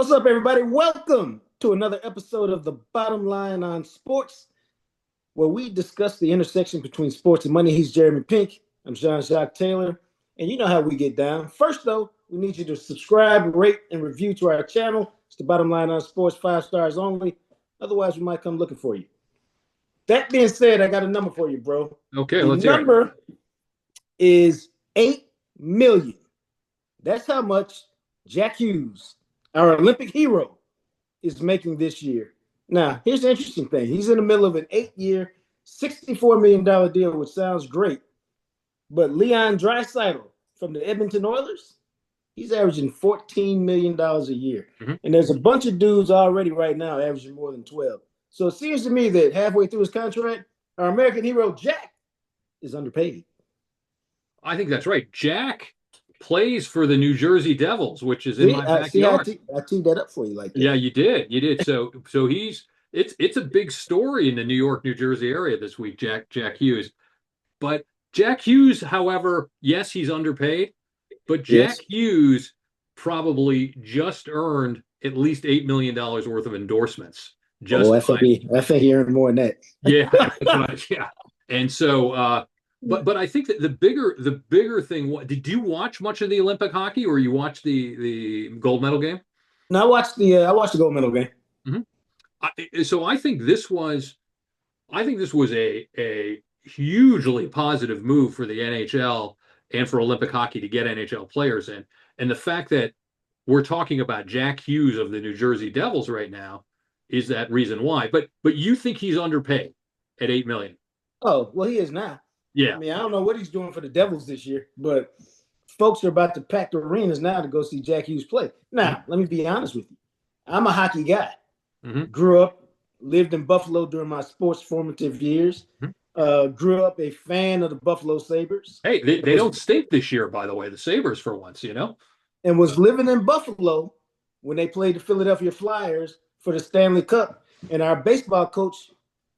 What's up, everybody? Welcome to another episode of The Bottom Line on Sports, where we discuss the intersection between sports and money. He's Jeremy Pink. I'm Jean-Jacques Taylor. And you know how we get down. First, though, we need you to subscribe, rate, and review to our channel. It's The Bottom Line on Sports, 5 stars only. Otherwise, we might come looking for you. That being said, I got a number for you, bro. Okay, let's hear it. The number is 8 million. That's how much Jack Hughes, our Olympic hero, is making this year. Now, here's the interesting thing. He's in the middle of an 8-year, $64 million deal, which sounds great. But Leon Draisaitl from the Edmonton Oilers, he's averaging $14 million a year. Mm-hmm. And there's a bunch of dudes already right now averaging more than 12. So it seems to me that halfway through his contract, our American hero, Jack, is underpaid. I think that's right. Jack plays for the New Jersey Devils, which is in my backyard. I teed that up for you like that. Yeah, you did. So it's a big story in the New York, New Jersey area this week, Jack Hughes. But Jack Hughes, however, yes, he's underpaid, but Jack Hughes probably just earned at least $8 million worth of endorsements. I think he earned more than that. Yeah. And so But I think that the bigger thing. Did you watch much of the Olympic hockey, or you watched the gold medal game? No, I watched the gold medal game. Mm-hmm. So I think this was a hugely positive move for the NHL and for Olympic hockey to get NHL players in. And the fact that we're talking about Jack Hughes of the New Jersey Devils right now is that reason why. But you think he's underpaid at $8 million? Oh, well, he is now. Yeah. I mean, I don't know what he's doing for the Devils this year, but folks are about to pack the arenas now to go see Jack Hughes play. Now, let me be honest with you. I'm a hockey guy. Mm-hmm. Grew up, lived in Buffalo during my sports formative years. Mm-hmm. Grew up a fan of the Buffalo Sabres. Hey, they don't stink this year, by the way, the Sabres for once, you know? And was living in Buffalo when they played the Philadelphia Flyers for the Stanley Cup. And our baseball coach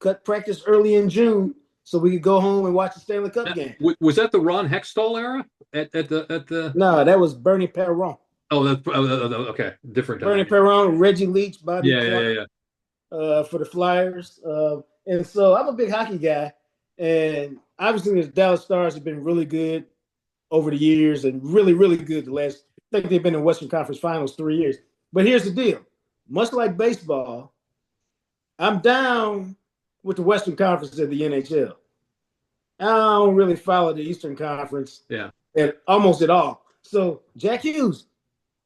cut practice early in June so we could go home and watch the Stanley Cup game. Was that the Ron Hextall era at the? No, that was Bernie Perron. Oh, that's okay. Different time. Bernie Perron, Reggie Leach, Bobby Clark, for the Flyers. And so I'm a big hockey guy. And obviously the Dallas Stars have been really good over the years and really, really good I think they've been in Western Conference Finals 3 years. But here's the deal. Much like baseball, I'm down with the Western Conference of the NHL. I don't really follow the Eastern Conference almost at all. So Jack Hughes,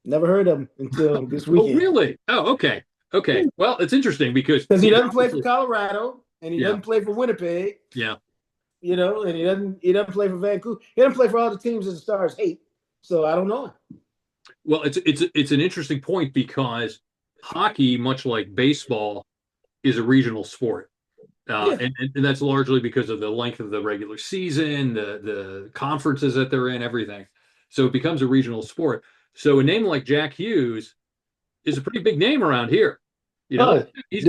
never heard of him until this weekend. Oh, really? Oh, okay. Well, it's interesting because he doesn't play for Colorado and he doesn't play for Winnipeg. Yeah. You know, and he doesn't play for Vancouver. He doesn't play for all the teams that the Stars hate. So I don't know him. Well, it's an interesting point because hockey, much like baseball, is a regional sport. And that's largely because of the length of the regular season, the conferences that they're in, everything. So it becomes a regional sport. So a name like Jack Hughes is a pretty big name around here. You know, he's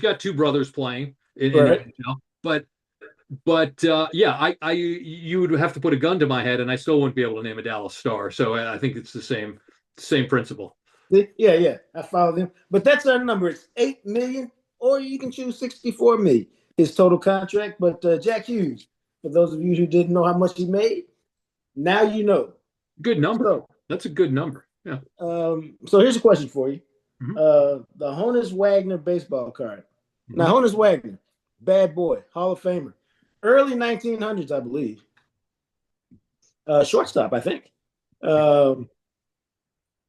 got two brothers playing in the NHL. But you would have to put a gun to my head, and I still wouldn't be able to name a Dallas Star. So I think it's the same principle. Yeah, I follow them. But that's our number. It's 8 million. Or you can choose $64 million, his total contract. But Jack Hughes, for those of you who didn't know how much he made, now you know. Good number. So, that's a good number. Yeah. So here's a question for you. Mm-hmm. The Honus Wagner baseball card. Mm-hmm. Now, Honus Wagner, bad boy, Hall of Famer. Early 1900s, I believe. Shortstop, I think.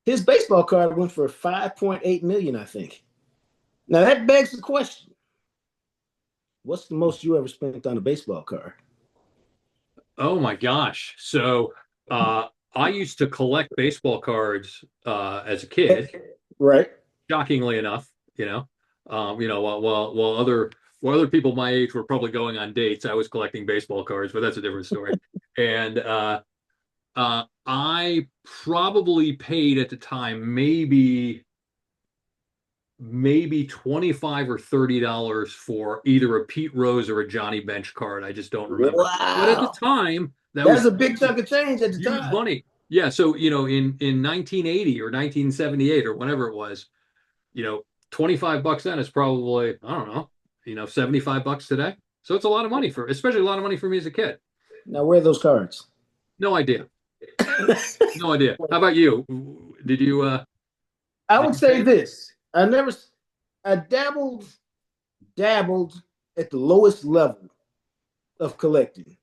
His baseball card went for $5.8 million, I think. Now, that begs the question. What's the most you ever spent on a baseball card? Oh, my gosh. So I used to collect baseball cards as a kid. Right. Shockingly enough, while other people my age were probably going on dates, I was collecting baseball cards, but that's a different story. And I probably paid at the time maybe $25 or $30 for either a Pete Rose or a Johnny Bench card. I just don't remember. Wow. But at the time, that was a big chunk of change at the time. Money. Yeah, so in 1980 or 1978 or whenever it was, 25 bucks then is probably, I don't know, 75 bucks today. So it's a lot of money especially a lot of money for me as a kid. Now, where are those cards? No idea. No idea. How about you? Did you I did would you say pay? this. I dabbled at the lowest level of collecting.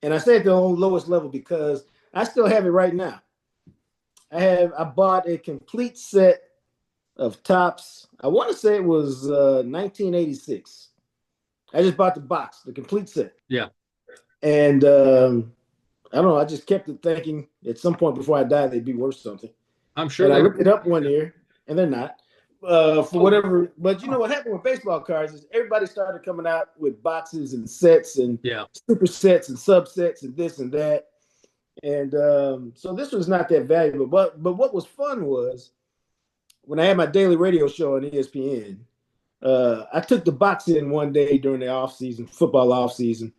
And I say at the lowest level because I still have it right now. I bought a complete set of tops. I want to say it was 1986. I just bought the box, the complete set. Yeah, And I don't know, I just kept it thinking at some point before I die, they'd be worth something. I'm sure And I they looked were. it up one year, and they're not. For Oh, whatever, but you know what happened with baseball cards is everybody started coming out with boxes and sets and yeah. super sets and subsets and this and that. And so this was not that valuable. But what was fun was when I had my daily radio show on ESPN. I took the box in one day during the off season, football off season,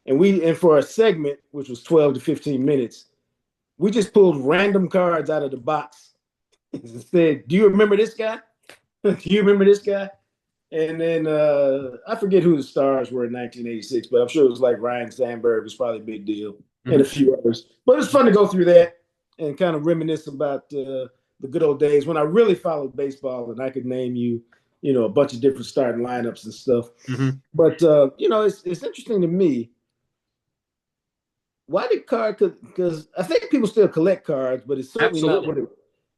and for a segment which was 12 to 15 minutes, we just pulled random cards out of the box and said, "Do you remember this guy? Do you remember this guy?" And then I forget who the stars were in 1986, but I'm sure it was like Ryan Sandberg was probably a big deal, and a Mhm. few others. But it's fun to go through that and kind of reminisce about the good old days when I really followed baseball and I could name you, a bunch of different starting lineups and stuff. Mhm. But it's interesting to me. Why did card? Because I think people still collect cards, but it's certainly not Absolutely.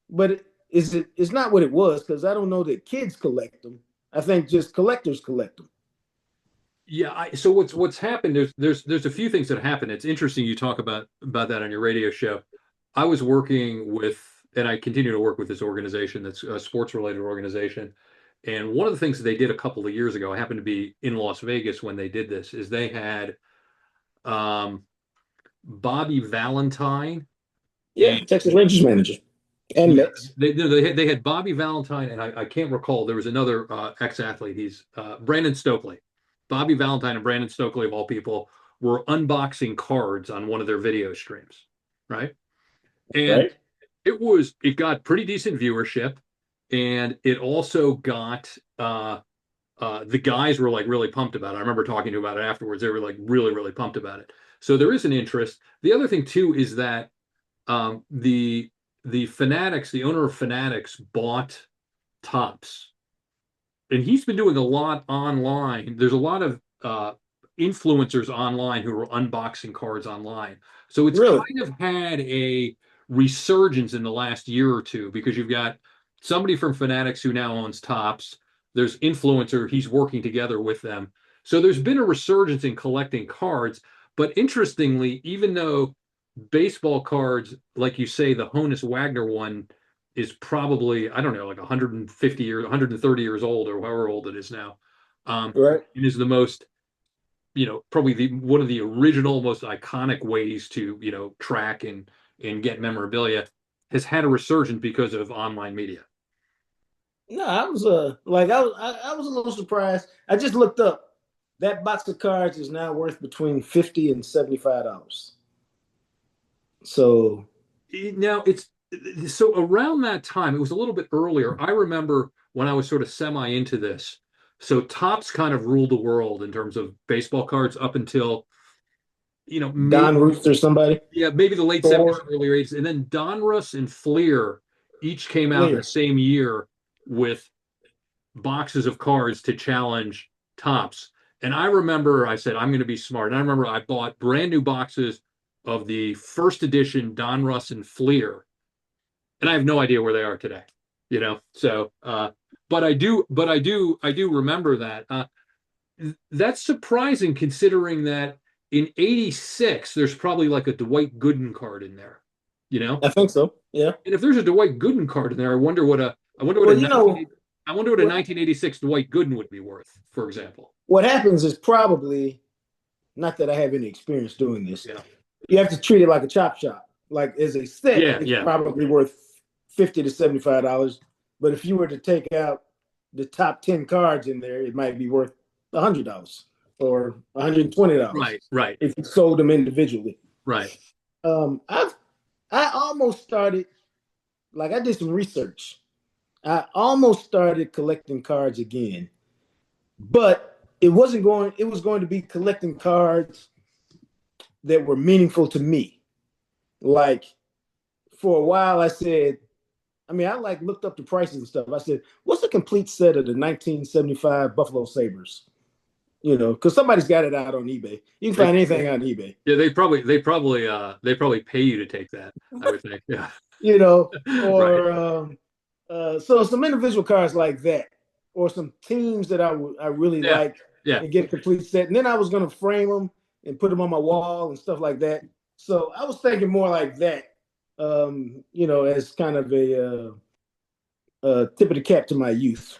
what it. But it's not what it was because I don't know that kids collect them. I think just collectors collect them. Yeah, so what's happened, there's a few things that happen. It's interesting you talk about that on your radio show. I was working with, and I continue to work with this organization that's a sports related organization. And one of the things that they did a couple of years ago, I happened to be in Las Vegas when they did this, is they had um, Bobby Valentine Yeah, and Texas Rangers manager and yeah, Mets. they had Bobby Valentine, and I can't recall. There was another ex-athlete. He's Brandon Stokely. Bobby Valentine and Brandon Stokely, of all people, were unboxing cards on one of their video streams, right? And Right? it got pretty decent viewership, and it also got the guys were like really pumped about it. I remember talking to about it afterwards. They were like really, really pumped about it. So there is an interest. The other thing too is that um, the the Fanatics, the owner of Fanatics, bought Tops, and he's been doing a lot online. There's a lot of influencers online who are unboxing cards online. So it's Really? kind of had a resurgence in the last year or two because you've got somebody from Fanatics who now owns Tops. There's influencer, he's working together with them. So there's been a resurgence in collecting cards. But interestingly, even though baseball cards, like you say, the Honus Wagner one is probably, I don't know, like 150 years, 130 years old or however old it is now. Right? It is the most, probably one of the original, most iconic ways to, track and get memorabilia has had a resurgence because of online media. No, I was I was a little surprised. I just looked up. That box of cards is now worth between $50 and $75. So Now it's so around that time, it was a little bit earlier. I remember when I was sort of semi into this. So Topps kind of ruled the world in terms of baseball cards up until, maybe Don Roost or somebody, yeah, maybe the late 70s, Thor, early 80s. And then Donruss and Fleer each came out in the Fleer. same year with boxes of cards to challenge Topps. And I remember I said, I'm going to be smart. And I remember I bought brand new boxes of the first edition Donruss and Fleer. And I have no idea where they are today, So, but I do remember that. That's surprising considering that in 86, there's probably like a Dwight Gooden card in there, you know? I think so. Yeah. And if there's a Dwight Gooden card in there, I wonder what a Well, 19 I wonder what a what 1986 Dwight Gooden would be worth, for example. what happens is probably not that I have any experience doing this. Yeah. You have to treat it like a chop shop. Like as a set, Yeah, it's yeah. probably worth $50 to $75. But if you were to take out the top 10 cards in there, it might be worth $100 or $120 Right, right, if you sold them individually. right. I've I almost started, like I did some research. I almost started collecting cards again, but it was going to be collecting cards that were meaningful to me. Like for a while I said, I mean, I like looked up the prices and stuff. I said, what's a complete set of the 1975 Buffalo Sabres? You know, because somebody's got it out on eBay. You can They, find anything on eBay. yeah, they probably pay you to take that. I would think. Yeah. You know, Right. or so some individual cards like that, or some teams that I really Yeah. like Yeah. and get a complete set. And then I was gonna frame them and put them on my wall and stuff like that. So I was thinking more like that, you know, as kind of a tip of the cap to my youth.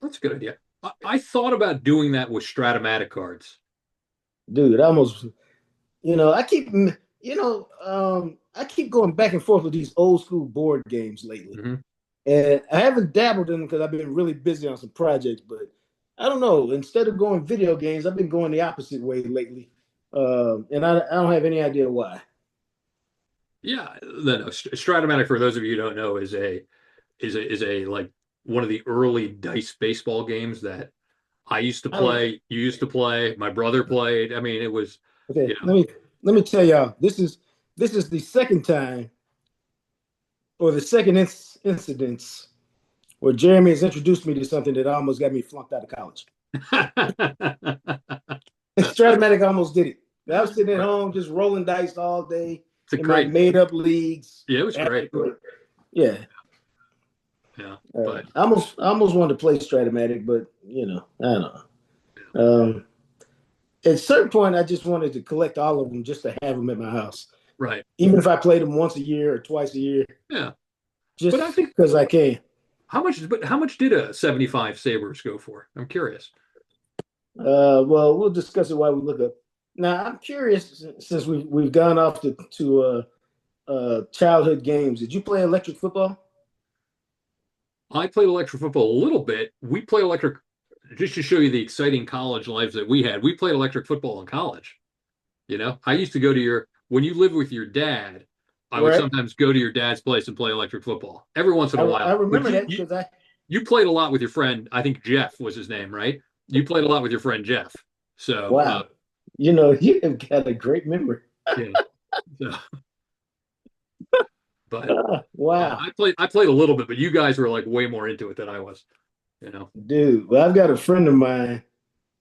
That's a good idea. I thought about doing that with Stratomatic cards. Dude, I almost, you know, I keep going back and forth with these old school board games lately. Hmm. And I haven't dabbled in them because I've been really busy on some projects, but I don't know. Instead of going video games, I've been going the opposite way lately. And I don't have any idea why. Yeah. No, Stratomatic, for those of you who don't know, is a like one of the early dice baseball games that I used to I, play. You used to play. My brother played. I mean, it was, okay, you know. let me tell y'all. This is the second time or the second incidence where Jeremy has introduced me to something that almost got me flunked out of college. Stratomatic almost did it. I was sitting at Right. home just rolling dice all day It's a in my great. made up leagues. Yeah, it was great. Yeah, Yeah, but I almost wanted to play Stratomatic, but you know, I don't know. Um, at a certain point, I just wanted to collect all of them just to have them at my house, right. even if I played them once a year or twice a year, Yeah, but I just think because I can. how much did a 75 Sabres go for? I'm curious. Well, we'll discuss it while we look up. Now, I'm curious since we've gone off to childhood games. Did you play electric football? I played electric football a little bit. We played electric just to show you the exciting college lives that we had. We played electric football in college. I used to go to when you lived with your dad, I would Right. sometimes go to your dad's place and play electric football every once in I, a I while. But remember you, that you because I, you played a lot with your friend. I think Jeff was his name, right? You played a lot with your friend Jeff. So, wow, you know, you have got a great memory. yeah. So, but Wow, I played a little bit, but you guys were like way more into it than I was. You know. dude. Well, I've got a friend of mine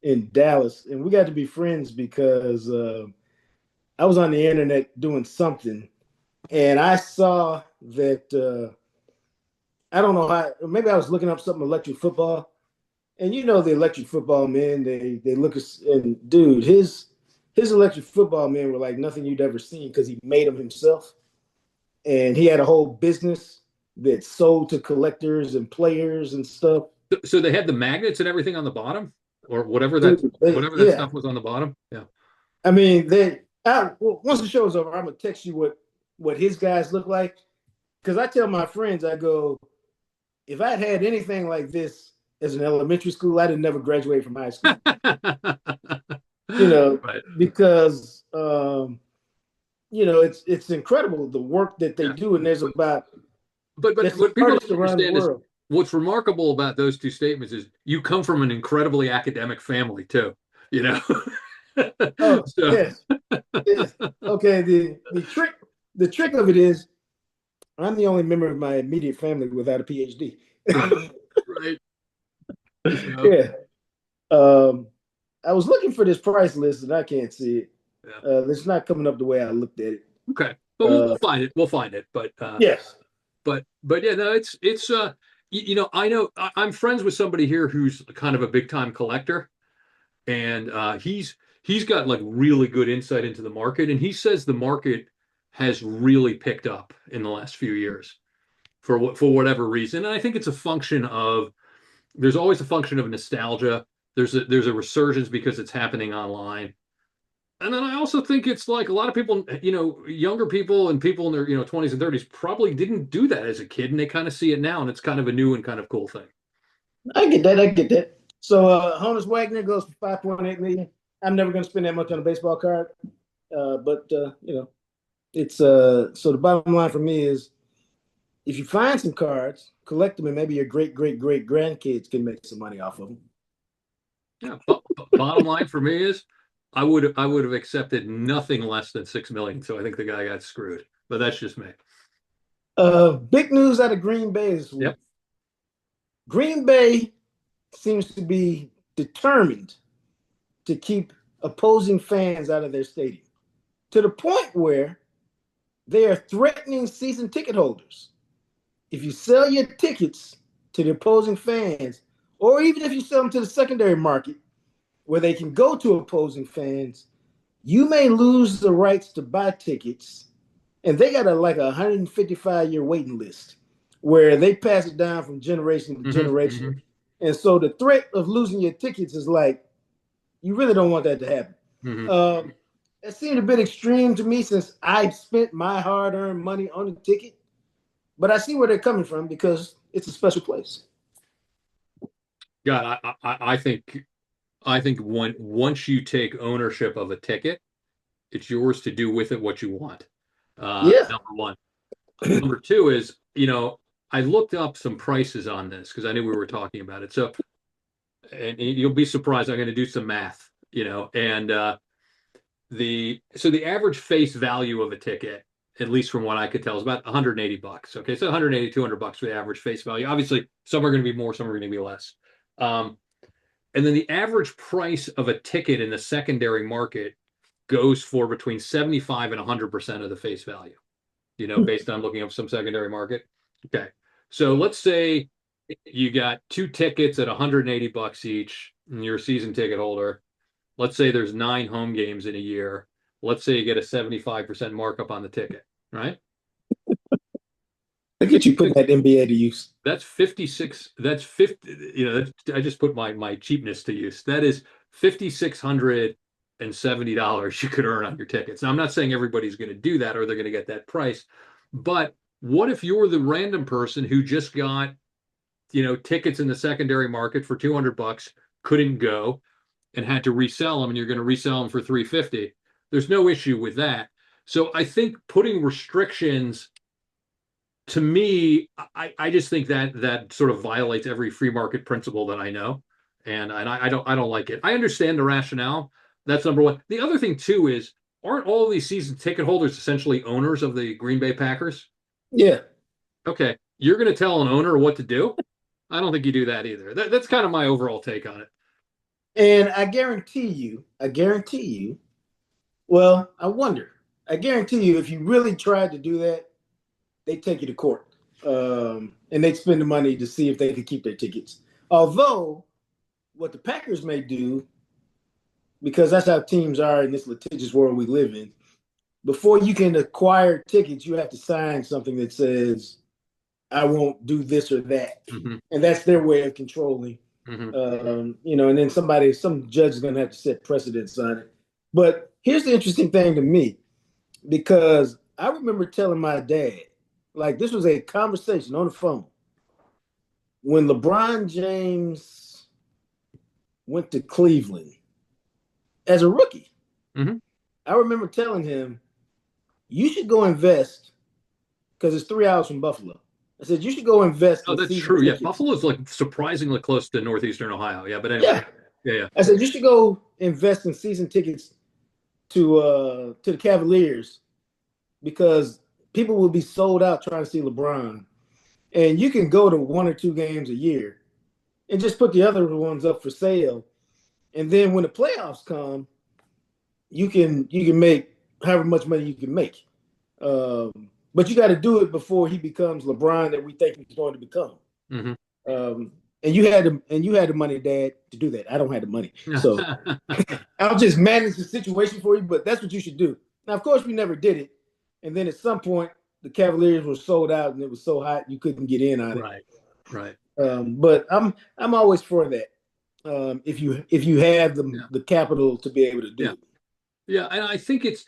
in Dallas, and we got to be friends because I was on the internet doing something, and I saw that I don't know how. Maybe I was looking up something electric football, and you know the electric football men. They look at and dude, his electric football men were like nothing you'd ever seen because he made them himself, and he had a whole business that sold to collectors and players and stuff. So they had the magnets and everything on the bottom, or Dude, whatever that yeah. stuff was on the bottom. Yeah. I mean, well, once the show's over, I'm gonna text you what his guys look like because I tell my friends, I go, if I had anything like this as an elementary school, I'd have never graduated from high school. You know, Right. because you know it's incredible the work that they Yeah. do, and there's about But that's the what people artists don't around the understand is world. what's remarkable about those two statements is you come from an incredibly academic family too. You know. Oh So yes, yes. Okay. The trick of it is I'm the only member of my immediate family without a PhD. right. So Yeah. Um, I was looking for this price list and I can't see it. yeah. It's not coming up the way I looked at it. Okay. But we'll Uh, find it. We'll find it. But yes. yeah, no, it's I know I'm friends with somebody here who's kind of a big time collector, and he's got like really good insight into the market, and he says the market has really picked up in the last few years for whatever reason. And I think it's a function of there's always a function of nostalgia. There's a resurgence because it's happening online. And then I also think it's like a lot of people, younger people and people in their, 20s and 30s probably didn't do that as a kid, and they kind of see it now, and it's kind of a new and kind of cool thing. I get that. I get that. So Honus Wagner goes for 5.8 million. I'm never going to spend that much on a baseball card. But you know, It's so the bottom line for me is if you find some cards, collect them, and maybe your great grandkids can make some money off of them. Yeah. Bottom line for me is I would have accepted nothing less than 6 million. So I think the guy got screwed. But that's just me. Big news out of Green Bay this week. Yep. Green Bay seems to be determined to keep opposing fans out of their stadium to the point where they are threatening season ticket holders. If you sell your tickets to the opposing fans, or even if you sell them to the secondary market where they can go to opposing fans, you may lose the rights to buy tickets. And they got like a 155-year waiting list where they pass it down from generation to Hmm. generation. Hmm. And so the threat of losing your tickets is like, you really don't want that to happen. Hmm. It seemed a bit extreme to me since I spent my hard earned money on the ticket, but I see where they're coming from because it's a special place. God, I think once you take ownership of a ticket, it's yours to do with it what you want. Yeah. Number one. Number two is, I looked up some prices on this because I knew we were talking about it. So, and you'll be surprised. I'm going to do some math, and the average face value of a ticket, at least from what I could tell, is about 180 bucks. Okay, so 180, 200 bucks for the average face value. Obviously, some are going to be more, some are going to be less. Um, and then the average price of a ticket in the secondary market goes for between 75 and 100% of the face value, based on looking up some secondary market. Okay. So let's say you got two tickets at 180 bucks each, and you're a season ticket holder. Let's say there's 9 home games in a year. Let's say you get a 75% markup on the ticket, right? Look at you putting 56, that NBA to use. that's 56. That's 50. I just put my cheapness to use. That is $5,670 you could earn on your tickets. Now, I'm not saying everybody's going to do that or they're going to get that price, but what if you're the random person who just got, tickets in the secondary market for 200 bucks, couldn't go, and had to resell them, and you're going to resell them for 350? There's no issue with that. So I think putting restrictions, to me, I just think that sort of violates every free market principle that I know, and I don't like it. I understand the rationale. That's number one. The other thing too is, aren't all of these season ticket holders essentially owners of the Green Bay Packers? Yeah. Okay, you're going to tell an owner what to do? I don't think you do that either. That's kind of my overall take on it. And I guarantee you, well, I guarantee you, if you really tried to do that, they take you to court, and they'd spend the money to see if they could keep their tickets. Although, what the Packers may do, because that's how teams are in this litigious world we live in, before you can acquire tickets, you have to sign something that says, "I won't do this or that," Hmm. and that's their way of controlling. Hmm. And then some judge is going to have to set precedents on it. But here's the interesting thing to me, because I remember telling my dad, like this was a conversation on the phone when LeBron James went to Cleveland as a rookie. Hmm. I remember telling him, you should go invest because it's 3 hours from Buffalo. I said, you should go invest Oh, in that's season true. Yeah, tickets. Buffalo's like surprisingly close to northeastern Ohio. Yeah, but anyway, Yeah. yeah, yeah. I said, you should go invest in season tickets to the Cavaliers because people will be sold out trying to see LeBron. And you can go to 1 or 2 games a year and just put the other ones up for sale. And then when the playoffs come, you can make however much money you can make. But you got to do it before he becomes LeBron that we think he's going to become. Hmm. Um, and you had the money, Dad, to do that. I don't have the money, so I'll just manage the situation for you. But that's what you should do. Now, of course, we never did it, and then at some point, the Cavaliers were sold out, and it was so hot you couldn't get in on it. Right, right. But I'm always for that. If you have the Yeah, the capital to be able to do yeah, it. yeah. And I think it's,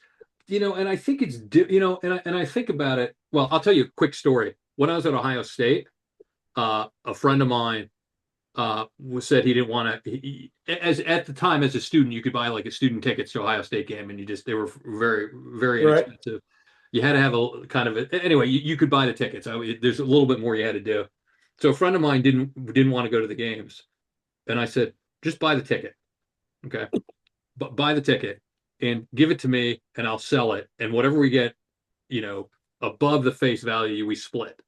and I think it's, and I think about it. Well, I'll tell you a quick story. When I was at Ohio State, a friend of mine said he didn't want to. As at the time, as a student, you could buy like a student tickets to Ohio State game, and they were very, very Right. inexpensive. You had to have a kind of anyway. You could buy the tickets. There's a little bit more you had to do. So a friend of mine didn't want to go to the games, and I said, just buy the ticket, okay? But buy the ticket and give it to me, and I'll sell it. And whatever we get, you know, above the face value, we split.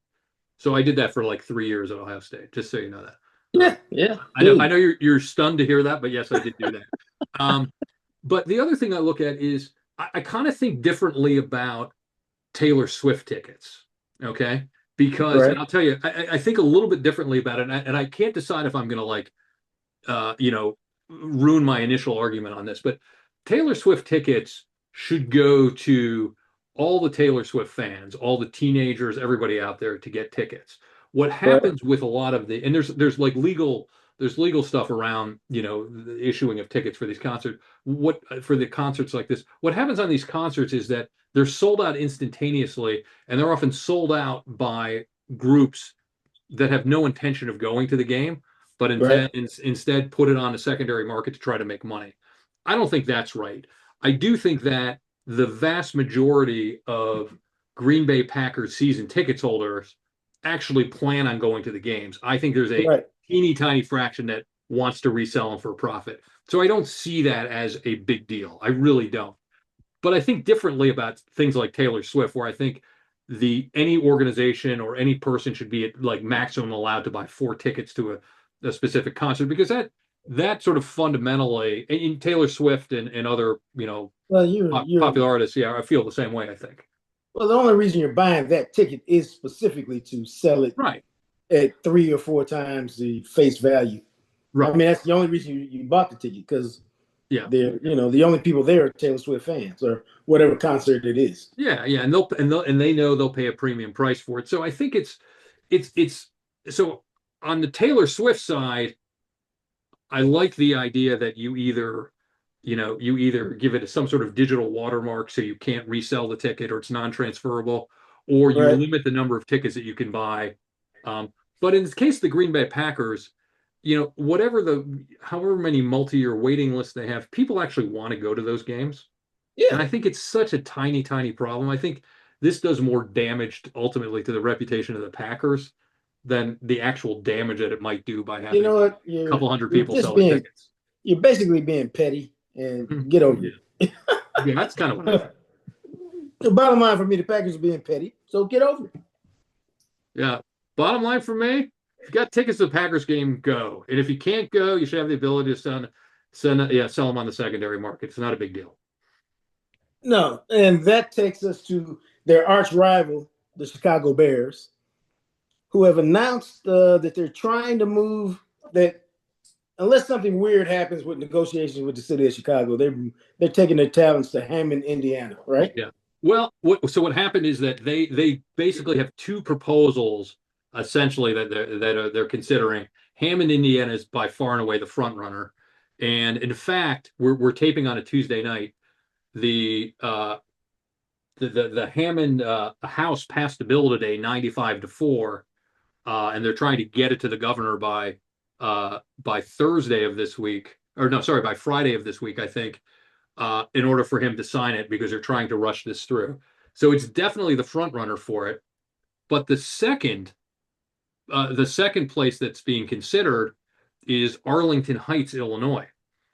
So I did that for like 3 years at Ohio State, just so you know that. Yeah, yeah. I know you're stunned to hear that, but yes, I did do that. Um, but the other thing I look at is I kind of think differently about Taylor Swift tickets. Okay. Because, and Right, I'll tell you, I think a little bit differently about it. And I can't decide if I'm going to like, you know, ruin my initial argument on this, but Taylor Swift tickets should go to all the Taylor Swift fans, all the teenagers, everybody out there to get tickets. What right, happens with a lot of the, and there's like there's legal stuff around, you know, the issuing of tickets for these concerts. What for the concerts like this, what happens on these concerts is that they're sold out instantaneously, and they're often sold out by groups that have no intention of going to the game, but right. instead put it on a secondary market to try to make money. I don't think that's right. I do think that the vast majority of Green Bay Packers season tickets holders actually plan on going to the games. I think there's a Right. teeny tiny fraction that wants to resell them for a profit. So I don't see that as a big deal. I really don't. But I think differently about things like Taylor Swift, where I think the any organization or any person should be at like maximum allowed to buy 4 tickets to a specific concert, because that sort of fundamentally in Taylor Swift and other, you know, Well, you're popular artists, yeah, I feel the same way, I think. well. The only reason you're buying that ticket is specifically to sell it Right, at 3 or 4 times the face value. I right. mean, that's the only reason you bought the ticket because Yeah. the only people there are Taylor Swift fans or whatever concert it is. Yeah, yeah, and they know they'll pay a premium price for it. So I think it's so on the Taylor Swift side, I like the idea that you either give it some sort of digital watermark so you can't resell the ticket or it's non-transferable, or you Right. limit the number of tickets that you can buy. Um, but in the case of the Green Bay Packers, however many multi-year waiting lists they have, people actually want to go to those games. And Yeah. I think it's such a tiny, tiny problem. I think this does more damage ultimately to the reputation of the Packers than the actual damage that it might do by You having know what? a couple hundred You're people just selling being tickets. you're basically being petty and Mhm. get over Yeah. it. Yeah, that's kind of what I think. The bottom line for me, the Packers are being petty, so get over it. Yeah. Bottom line for me, if you got tickets to the Packers game, go. And if you can't go, you should have the ability to sell them on the secondary market. It's not a big deal. No, and that takes us to their arch rival, the Chicago Bears, who have announced that they're trying to move that unless something weird happens with negotiations with the city of Chicago, they're taking their talents to Hammond, Indiana, right? Yeah. Well, what happened is that they basically have 2 proposals essentially that they're considering. Hammond, Indiana is by far and away the front runner, and in fact, we're taping on a Tuesday night. The Hammond House passed a bill today, 95-4, and they're trying to get it to the governor by Thursday of this week, or no, sorry, by Friday of this week, I think, in order for him to sign it because they're trying to rush this through. So it's definitely the front runner for it. But the second place that's being considered is Arlington Heights, Illinois,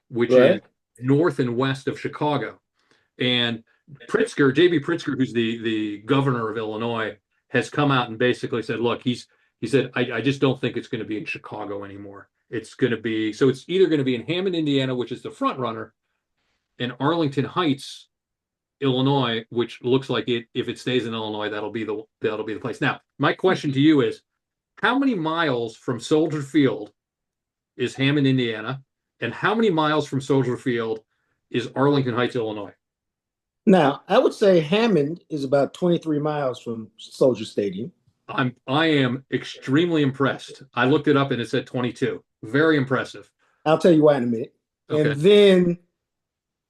which is Right. north and west of Chicago. And Pritzker, JB Pritzker, who's the governor of Illinois, has come out and basically said, look, he said, I just don't think it's going to be in Chicago anymore. It's going to be so it's either going to be in Hammond, Indiana, which is the front runner, in Arlington Heights, Illinois, which looks like if it stays in Illinois, that'll be the place. Now, my question to you is, how many miles from Soldier Field is Hammond, Indiana, and how many miles from Soldier Field is Arlington Heights, Illinois? Now, I would say Hammond is about 23 miles from Soldier Stadium. I am extremely impressed. I looked it up and it said 22. Very impressive. I'll tell you why in a minute. And Okay. then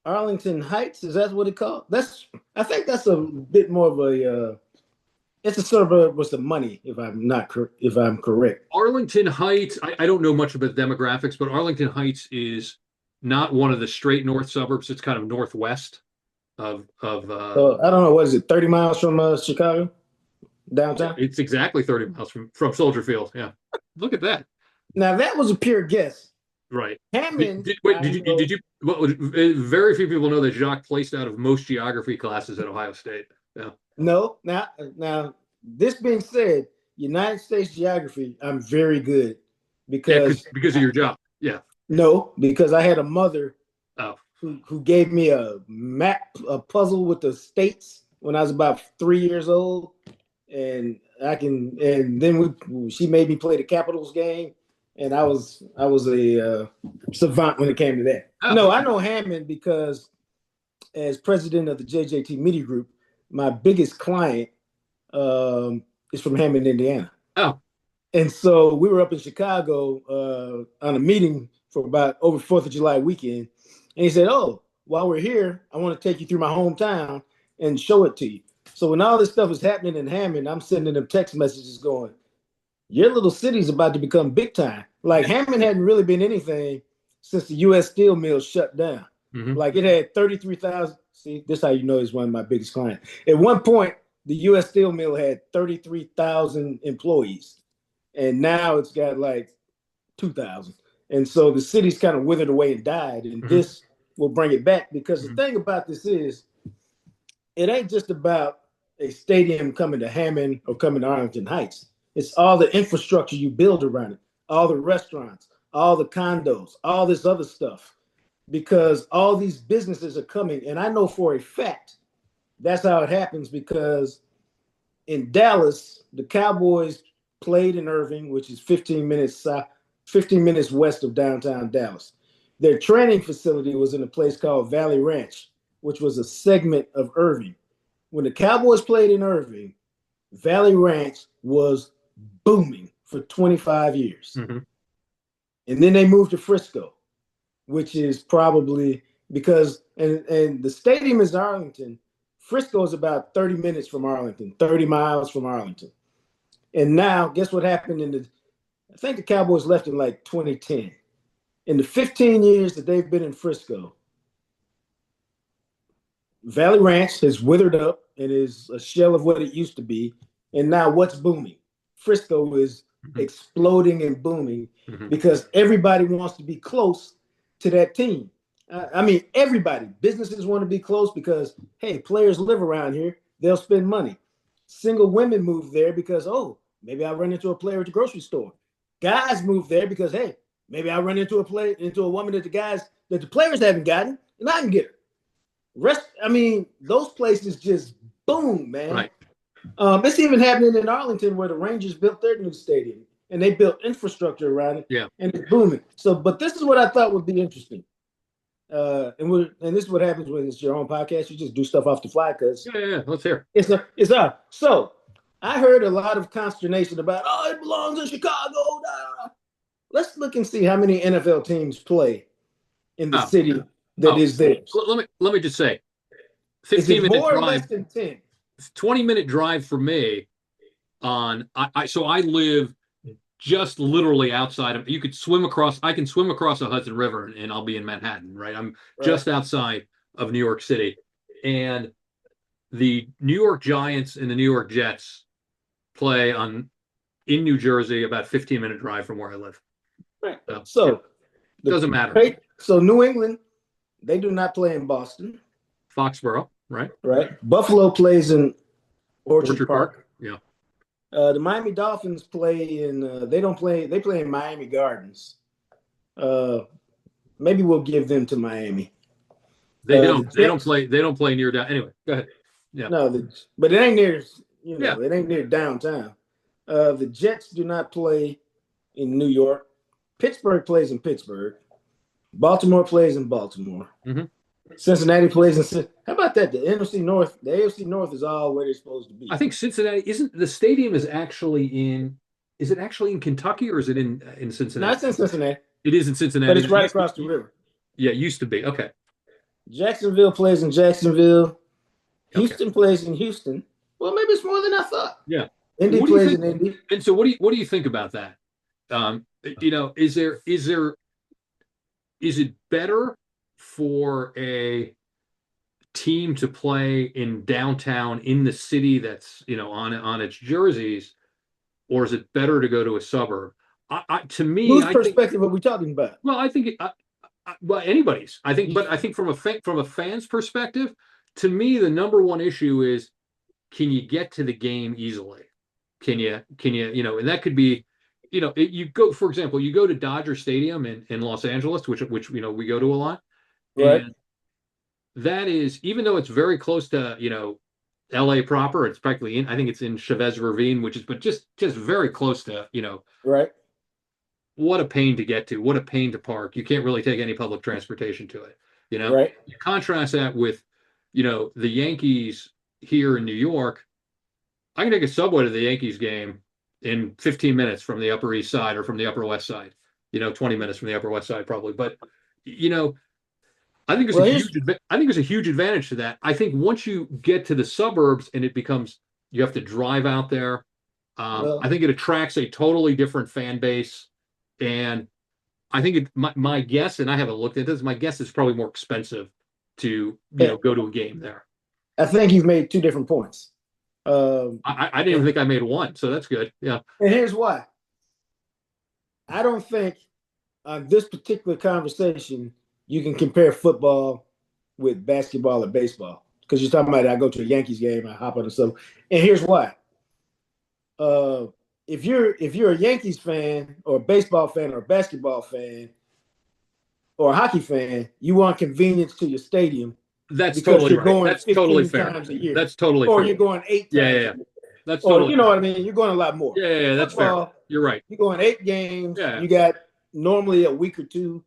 Arlington Heights, is that what it called? I think that's a bit more of it's a sort of what's the money if I'm correct. Arlington Heights, I don't know much about the demographics, but Arlington Heights is not one of the straight north suburbs. It's kind of northwest. of So I don't know, what is it, 30 miles from Chicago downtown? it's exactly 30 miles from Soldier Field. Yeah. Look at that. Now that was a pure guess. Right. Hammond, Wait, I know. well, very few people know that Jacques placed out of most geography classes at Ohio State. Yeah. No, now this being said, United States geography, I'm very good Yeah, because because of your job. Yeah. no, because I had a mother Oh. who gave me a map, a puzzle with the states when I was about 3 years old, and and then she made me play the Capitals game, and I was a savant when it came to that. Oh, No, I okay. know Hammond because as president of the JJT Media Group, my biggest client is from Hammond, Indiana. Oh. And so we were up in Chicago on a meeting for about over 4th of July weekend. And he said, "Oh, while we're here, I want to take you through my hometown and show it to you." So when all this stuff is happening in Hammond, I'm sending them text messages going, "Your little city's about to become big time." Like Hammond hadn't really been anything since the U.S. steel mills shut down. Mm-hmm. Like it had 33,000. See, this is how you know it's one of my biggest clients. At one point, the U.S. steel mill had 33,000 employees, and now it's got like 2,000. And so the city's kind of withered away and died, and Mm-hmm. this will bring it back because the Mm-hmm. thing about this is it ain't just about a stadium coming to Hammond or coming to Arlington Heights. It's all the infrastructure you build around it, all the restaurants, all the condos, all this other stuff, because all these businesses are coming. And I know for a fact that's how it happens because in Dallas, the Cowboys played in Irving, which is 15 minutes west of downtown Dallas. Their training facility was in a place called Valley Ranch, which was a segment of Irving. When the Cowboys played in Irving, Valley Ranch was booming for 25 years. Mm-hmm. And then they moved to Frisco, which is probably because and the stadium is Arlington. Frisco is about 30 minutes from Arlington, 30 miles from Arlington. And now, guess what happened I think the Cowboys left in like 2010. In the 15 years that they've been in Frisco, Valley Ranch has withered up and is a shell of what it used to be. And now what's booming? Frisco is Mm-hmm. exploding and booming Mm-hmm. because everybody wants to be close to that team. I mean, everybody. Businesses want to be close because, hey, players live around here. They'll spend money. Single women move there because, oh, maybe I run into a player at the grocery store. Guys move there because, hey, maybe I run into a woman that the players haven't gotten, and I can get her. I mean, those places just boom, man. Right. It's even happening in Arlington where the Rangers built their new stadium and they built infrastructure around it, Yeah. and it's booming. So, but this is what I thought would be interesting. And this is what happens when it's your own podcast. You just do stuff off the fly because Yeah. Let's hear. it's up. So I heard a lot of consternation about, oh, it belongs in Chicago. Nah. Let's look and see how many NFL teams play in the city that is theirs. Let me just say, Is it 15-minute more or less drive, than 10? 20-minute drive for me so I live just literally outside of, I can swim across the Hudson River and I'll be in Manhattan, right? I'm just outside of New York City. And the New York Giants and the New York Jets play in New Jersey, about 15-minute drive from where I live. Right. So doesn't matter. So New England, they do not play in Boston. Foxborough, right? Right. Buffalo plays in Orchard Park. Yeah. The Miami Dolphins play in they play in Miami Gardens. Maybe we'll give them to Miami. They don't play near down. Anyway, go ahead. Yeah. No, but it ain't near, Yeah. it ain't near downtown. The Jets do not play in New York. Pittsburgh plays in Pittsburgh. Baltimore plays in Baltimore. Mm-hmm. Cincinnati plays in. How about that? The NFC North, the AFC North is all where they're supposed to be. I think Cincinnati isn't the stadium is actually in. Is it actually in Kentucky or is it in Cincinnati? No, it's in Cincinnati. It is in Cincinnati, but it's right across the river. Yeah, it used to be. Okay. Jacksonville plays in Jacksonville. Houston plays in Houston. Well, maybe it's more than I thought. Yeah. Indy plays in Indy. And so, what do you think about that? Is it better for a team to play in downtown in the city that's, on its jerseys, or is it better to go to a suburb? To me, Whose I think, perspective are we talking about? well, I think well, anybody's. But I think from a fan's perspective, to me, the number one issue is, can you get to the game easily? Can you, and that could be, you go, for example, you go to Dodger Stadium in Los Angeles, which we go to a lot, Right, and that is, even though it's very close to, LA proper, it's practically I think it's in Chavez Ravine, which is, but just very close to, right, what a pain to get to, what a pain to park. You can't really take any public transportation to it. right, You contrast that with, the Yankees here in New York. I can take a subway to the Yankees game in 15 minutes from the Upper East Side or from the Upper West Side, 20 minutes from the Upper West Side probably. But, you know, well, here's I think there's a huge advantage to that. I think once you get to the suburbs and it becomes, you have to drive out there. I well, think it attracts a totally different fan base. And I think my guess, and I haven't looked at this, my guess is probably more expensive to, yeah, go to a game there. I think you've made two different points. I didn't even And, think I made one, so that's good. Yeah. and here's why. I don't think this particular conversation you can compare football with basketball or baseball because you're talking about I go to a Yankees game, I hop on the sub, and here's why. Uh, if you're a Yankees fan or a baseball fan or a basketball fan or a hockey fan, you want convenience to your stadium That's because totally you're right. going That's totally 15 fair. times a year, That's totally or fair. you're going eight Yeah, yeah, times a yeah. year, That's or totally you know fair. what I mean. You're going a lot more. Yeah, yeah, yeah, that's fair. Football, You're right. you're going 8 games. Yeah, You got normally a week or two,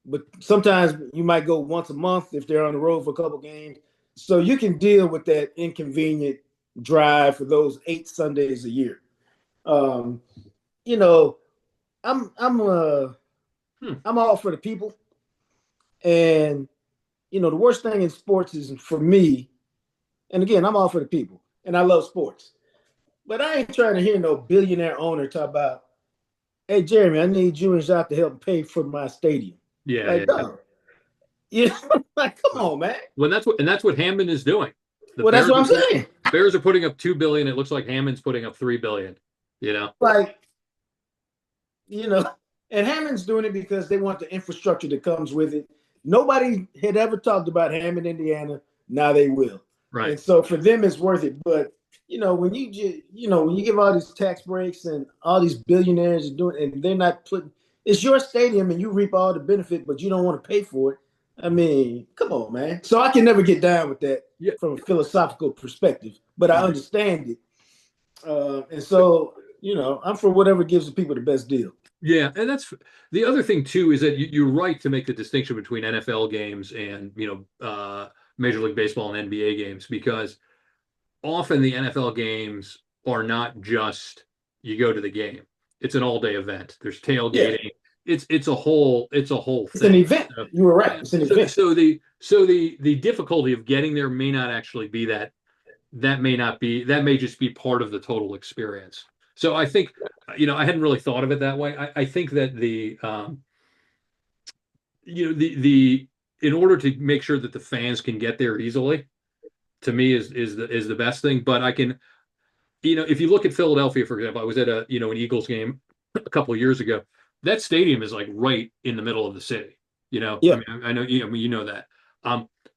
but sometimes you might go once a month if they're on the road for a couple games. So you can deal with that inconvenient drive for those 8 Sundays a year. Um, you know, I'm I'm uh hmm. I'm all for the people, and the worst thing in sports is for me. And again, I'm all for the people, and I love sports, but I ain't trying to hear no billionaire owner talk about, "Hey, Jeremy, I need you and Jacques to help pay for my stadium." Yeah, yeah, Like, yeah. no, like, come on, man. When that's what Hammond is doing. The Well, that's Bears what are I'm putting saying. Bears are putting up 2 billion. It looks like Hammond's putting up 3 billion. You know. Like, you know, and Hammond's doing it because they want the infrastructure that comes with it. Nobody had ever talked about Hammond, Indiana. Now they will. Right. And so for them, it's worth it. But when you give all these tax breaks and all these billionaires are doing, and they're not putting, it's your stadium and you reap all the benefit, but you don't want to pay for it. I mean, come on, man. So I can never get down with that Yeah. from a philosophical perspective, but I understand it. And so, I'm for whatever gives the people the best deal. Yeah, and that's the other thing too, is that you're right to make the distinction between NFL games and, Major League Baseball and NBA games, because often the NFL games are not just, you go to the game. It's an all day event. There's Yeah, tailgating. It's a whole it's an thing. event. You were right. Yeah. It's an So event. the difficulty of getting there may not actually be that. That may just be part of the total experience. So I think, I hadn't really thought of it that way. I think that the in order to make sure that the fans can get there easily, to me is the best thing. But I can, if you look at Philadelphia, for example, I was at an Eagles game a couple of years ago. That stadium is like right in the middle of the city. I Yeah, mean, I know, that.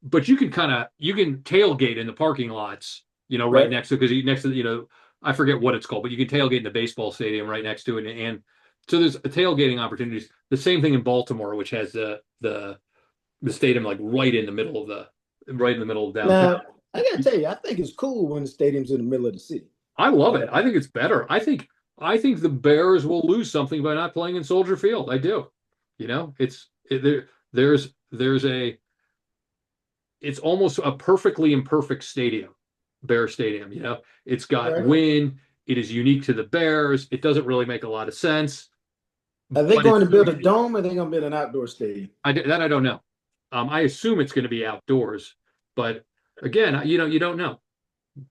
But you can tailgate in the parking lots, right right. next to, because next to, I forget what it's called, but you can tailgate in the baseball stadium right next to it. And so there's tailgating opportunities. The same thing in Baltimore, which has the stadium like right in the middle of downtown. Now, I got to tell you, I think it's cool when the stadium's in the middle of the city. I love Uh, it. I think it's better. I think the Bears will lose something by not playing in Soldier Field. I do. It's almost a perfectly imperfect stadium, Bear Stadium. It's got right. wind. It is unique to the Bears. It doesn't really make a lot of sense, Are they but going it's to so build a unique. dome or are they going to build an outdoor stadium? I don't know. I assume it's going to be outdoors, but again, you don't know.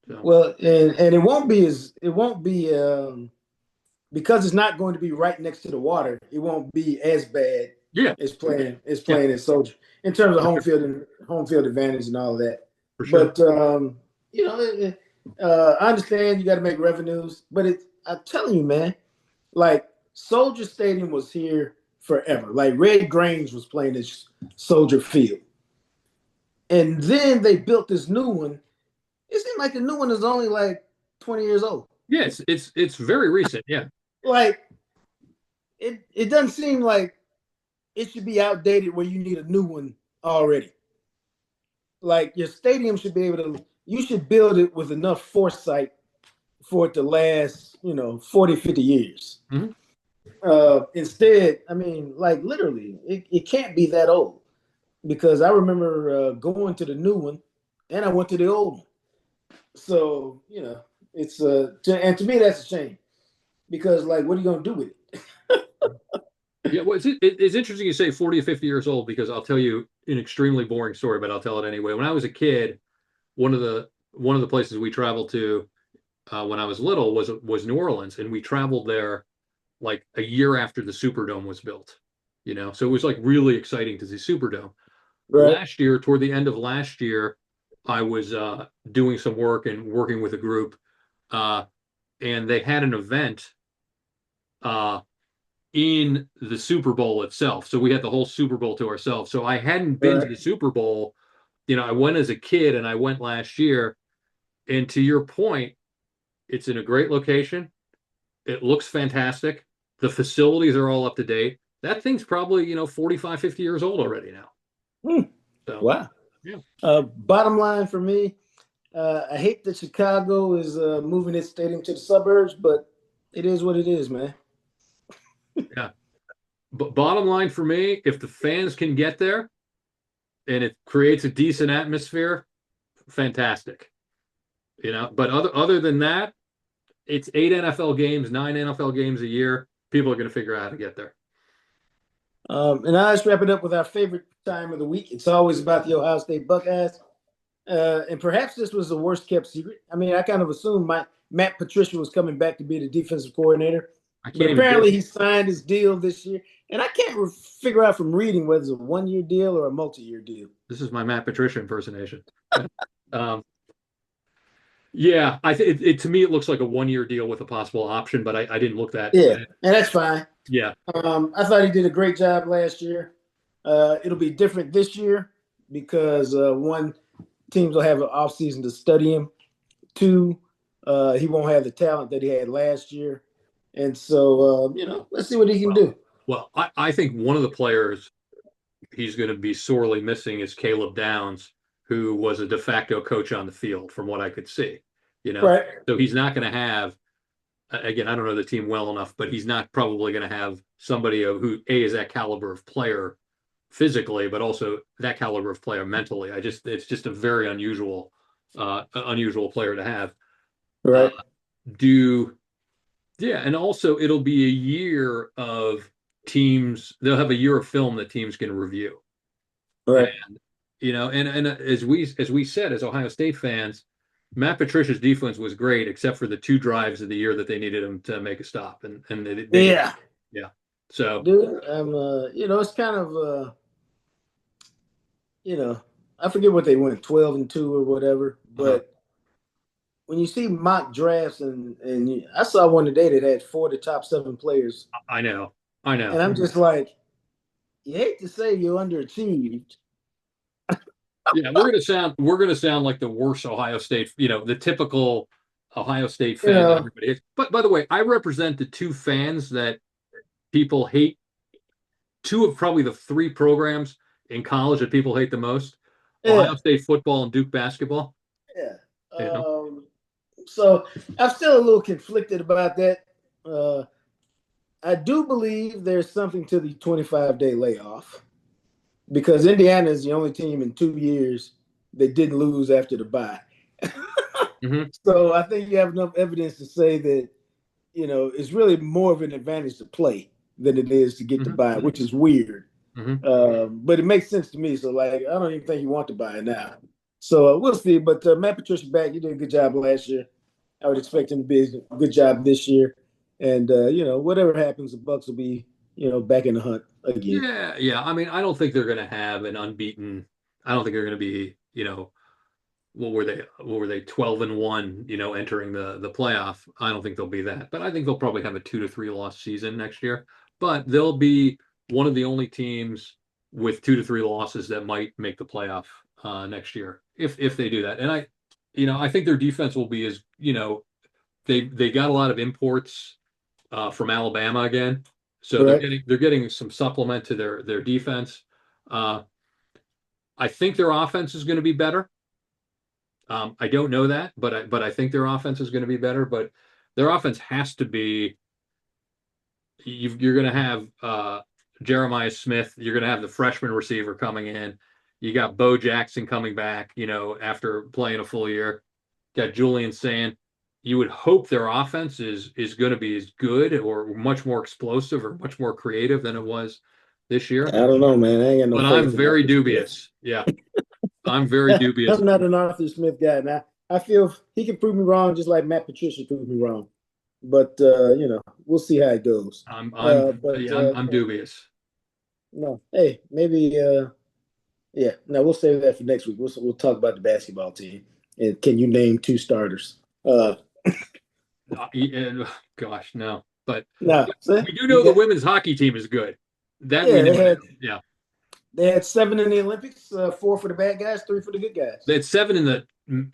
So, Well, and it won't be because it's not going to be right next to the water. It won't be as bad yeah, as playing yeah, as Soldier in terms of for sure. home field advantage and all of that. for sure. But you know, I understand you got to make revenues, but I'm telling you, man, like Soldier Stadium was here forever. Like Red Grange was playing this Soldier Field, and then they built this new one. It seemed like the new one is only like 20 years old. Yeah, it's very recent. Yeah. Like it doesn't seem like it should be outdated where you need a new one already. Like your stadium should be able to, you should build it with enough foresight for it to last, 40, 50 years. Mm-hmm. Instead, I mean, like literally, it can't be that old because I remember going to the new one and I went to the old one. So, it's, and to me, that's a shame because, like, what are you going to do with it? Yeah, well, it's interesting you say 40 or 50 years old because I'll tell you an extremely boring story, but I'll tell it anyway. When I was a kid, one of the places we traveled to when I was little was New Orleans, and we traveled there like a year after the Superdome was built. So it was like really exciting to see Superdome. Right. Last year, toward the end of last year, I was doing some work and working with a group, uh, and they had an event uh, in the Super Bowl itself. So we had the whole Super Bowl to ourselves. So I hadn't been to Right. the Super Bowl. I went as a kid and I went last year. And to your point, it's in a great location. It looks fantastic. The facilities are all up to date. That thing's probably, 45, 50 years old already now. Hmm. So, Wow. yeah. Bottom line for me, I hate that Chicago is moving its stadium to the suburbs, but it is what it is, man. Yeah. But bottom line for me, if the fans can get there and it creates a decent atmosphere, fantastic. But other than that, it's 8 NFL games, 9 NFL games a year. People are going to figure out how to get there. And I just wrap it up with our favorite time of the week. It's always about the Ohio State Buckeyes. And perhaps this was the worst kept secret. I mean, I kind of assumed Matt Patricia was coming back to be the defensive coordinator, I but can't even get apparently he signed his deal this year. And I can't figure out from reading whether it's a 1 year deal or a multi-year deal. this is my Matt Patricia impersonation. um, yeah, I think to me it looks like a 1 year deal with a possible option, but I didn't look that. Yeah, and that's fine. Yeah. I thought he did a great job last year. It'll be different this year because one, teams will have an offseason to study him. Two, he won't have the talent that he had last year. And so, let's see what he can do. Well, I think one of the players he's going to be sorely missing is Caleb Downs, who was a de facto coach on the field, from what I could see. Right. So he's not going to have. Again, I don't know the team well enough, but he's not probably going to have somebody who is that caliber of player physically, but also that caliber of player mentally. It's just a very unusual player to have. Right. Yeah, and also it'll be a year of teams. They'll have a year of film that teams can review. Right. And and as we said as Ohio State fans, Matt Patricia's defense was great except for the 2 drives of the year that they needed him to make a stop, and they Yeah. yeah. So Dude, it's kind of I forget what they went, 12-2 or whatever, but when you see mock drafts and I saw one today that had 4 of the top 7 players, I know, and I'm just like, you hate to say you're underachieved. yeah, we're gonna sound like the worst Ohio State, the typical Ohio State fan that everybody hates. But by the way, I represent the 2 fans that people hate. 2 of probably the 3 programs in college that people hate the most: Ohio Yeah, State football and Duke basketball. yeah. You know, So I'm still a little conflicted about that. Uh, I do believe there's something to the 25-day layoff because Indiana is the only team in 2 years that didn't lose after the bye. mm-hmm. So I think you have enough evidence to say that, it's really more of an advantage to play than it is to get the Mm-hmm. bye, which is weird. Mm-hmm. But it makes sense to me. So, like, I don't even think you want to buy it now. So we'll see. But Matt Patricia back, he did a good job last year. I would expect him to be a good job this year. And whatever happens, the Bucks will be back in the hunt again. Yeah, yeah. I mean, I don't think they're going to have an unbeaten. I don't think they're going to be, what were they? What were they? 12-1, entering the playoff. I don't think they'll be that, but I think they'll probably have a 2 to 3 loss season next year. But they'll be one of the only teams with 2 to 3 losses that might make the playoff next year if they do that. And I think their defense will be as they got a lot of imports from Alabama again, so they're Correct. getting some supplement to their defense. Uh, I think their offense is going to be better. I don't know that, but I think their offense is going to be better. But their offense has to be. You're going to have Jeremiah Smith. You're going to have the freshman receiver coming in. You got Bo Jackson coming back. After playing a full year. Got Julian Sand. You would hope their offense is going to be as good or much more explosive or much more creative than it was this I year. don't know, man. I ain't got no But I'm faith in very Arthur Smith. dubious. Yeah, I'm very dubious. I'm not an Arthur Smith guy. Now I feel he can prove me wrong, just like Matt Patricia proved me wrong. But we'll see how it goes. Yeah, I'm dubious. No, hey, maybe yeah. No, we'll save that for next week. We'll talk about the basketball team. And can you name 2 starters? And gosh, no. But No, see, we do you know the got women's hockey team is good. That we yeah. know now. Yeah. They had 7 in the Olympics, 4 for the bad guys, 3 for the good guys. They had 7 in the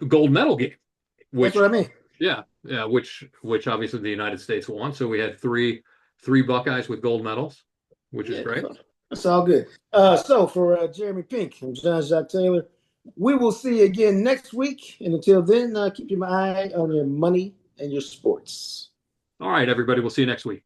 gold medal game, That's which what I mean. yeah, which obviously the United States won. So we had three Buckeyes with gold medals, which is Yeah, great. that's all good. So for Jeremy Pink and John Jacques Taylor, we will see you again next week. And until then, keep your eye on your money and your sports. All right, everybody. We'll see you next week.